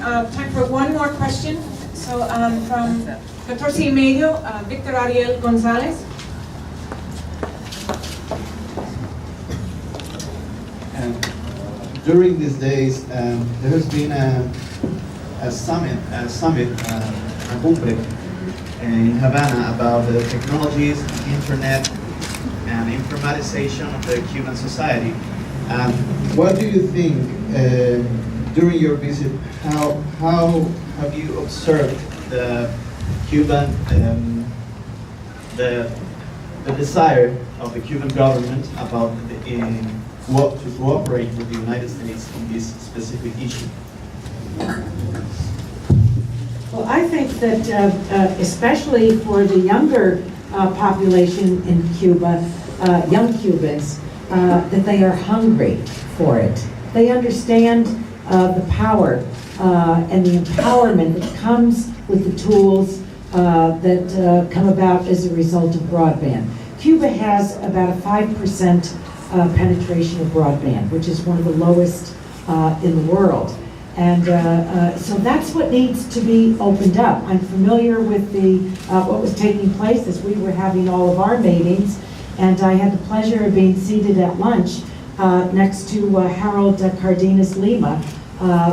time for one more question. So from 14:30, Victor Ariel Gonzalez. During these days, there has been a summit, a cumbre in Habana about the technologies, internet, and informatization of the Cuban society. What do you think during your visit? How have you observed the Cuban the desire of the Cuban government about to cooperate with the United States in this specific issue? Well, I think that especially for the younger population in Cuba, young Cubans, that they are hungry for it. They understand the power and the empowerment that comes with the tools that come about as a result of broadband. Cuba has about a 5% penetration of broadband, which is one of the lowest in the world. And so that's what needs to be opened up. I'm familiar with what was taking place as we were having all of our meetings, and I had the pleasure of being seated at lunch next to Harold Cardenas Lima,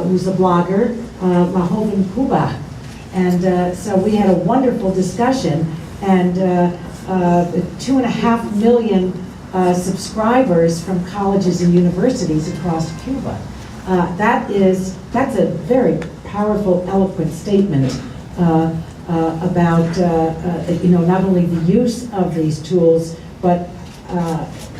who's a blogger, La Joven Cuba. And so we had a wonderful discussion, and 2.5 million subscribers from colleges and universities across Cuba. That's a very powerful, eloquent statement about not only the use of these tools, but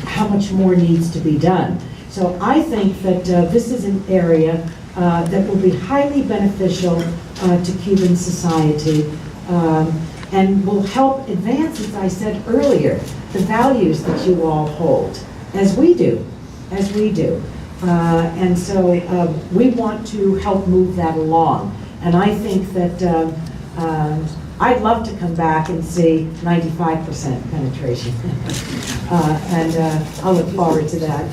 how much more needs to be done. So I think that this is an area that will be highly beneficial to Cuban society and will help advance, as I said earlier, the values that you all hold, as we do. And so we want to help move that along. And I think that I'd love to come back and see 95% penetration. And I'll look forward to that.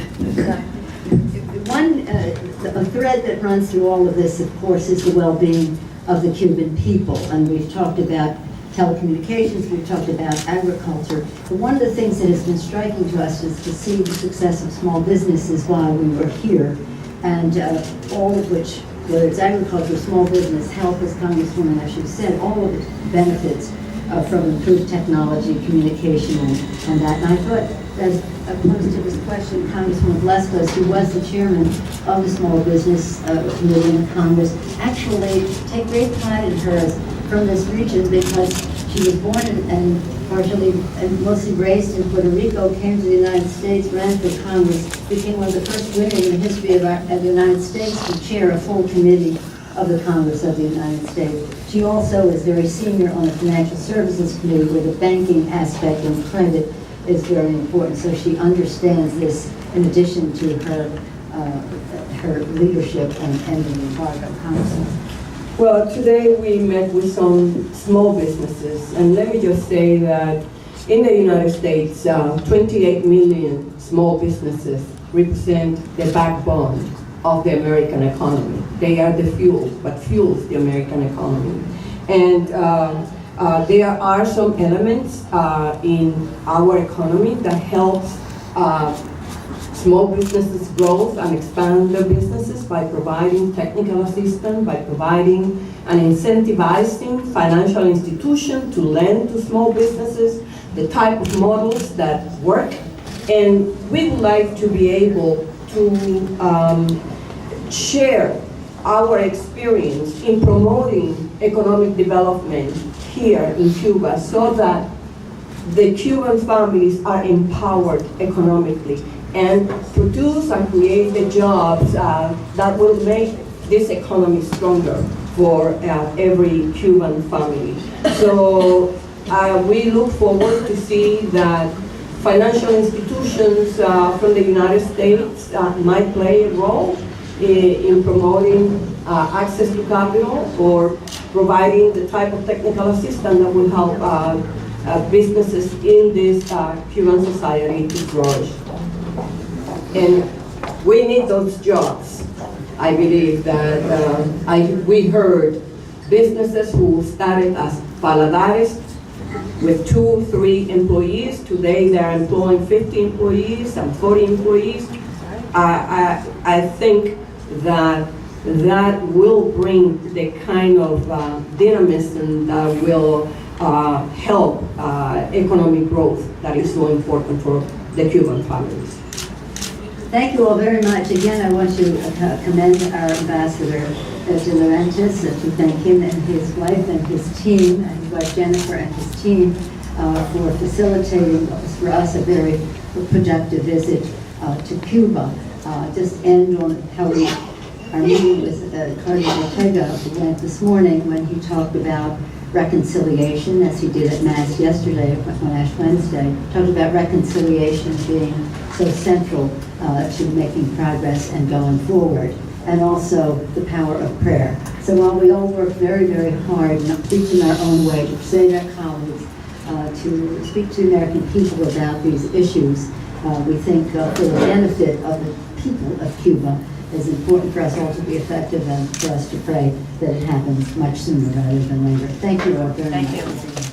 A thread that runs through all of this, of course, is the well-being of the Cuban people. And we've talked about telecommunications, we've talked about agriculture. But one of the things that has been striking to us is to see the success of small businesses while we were here, and all of which, whether it's agriculture, small business, health, as Congresswoman Ashley said, all of it benefits from improved technology, communication, and that. And I thought, as opposed to this question, Congresswoman Blescos, who was the chairman of the Small Business Committee in Congress, actually take great pride in her as from this region, because she was born and partially and mostly raised in Puerto Rico, came to the United States, ran for Congress, became one of the first women in the history of the United States to chair a full committee of the Congress of the United States. She also is very senior on the Financial Services Committee, where the banking aspect and credit is very important. So she understands this in addition to her leadership and ending the embargo. Congressman. Well, today we met with some small businesses, and let me just say that in the United States, 28 million small businesses represent the backbone of the American economy. They are the fuel, what fuels the American economy. And there are some elements in our economy that helps small businesses grow and expand their businesses by providing technical assistance, by providing and incentivizing financial institutions to lend to small businesses, the type of models that work. And we would like to be able to share our experience in promoting economic development here in Cuba so that the Cuban families are empowered economically and produce and create the jobs that will make this economy stronger for every Cuban family. So we look forward to see that financial institutions from the United States might play a role in promoting access to capital or providing the type of technical assistance that will help businesses in this Cuban society to flourish. And we need those jobs. I believe that we heard businesses who started as paladares with 2-3 employees. Today they're employing 50 employees and 40 employees. I think that will bring the kind of dynamism that will help economic growth that is so important for the Cuban families. Thank you all very much. Again, I want to commend our ambassador de Laurentiis, to thank him and his wife and his team, and his wife Jennifer and his team, for facilitating what was for us a very productive visit to Cuba. Just end on how our meeting with Cardinal Ortega went this morning when he talked about reconciliation, as he did at Mass yesterday on Ash Wednesday, talked about reconciliation being so central to making progress and going forward, and also the power of prayer. So while we all work very, very hard, each in our own way, to persuade our colleagues, to speak to the American people about these issues, we think for the benefit of the people of Cuba, it's important for us all to be effective and for us to pray that it happens much sooner rather than later. Thank you all very much. Thank you.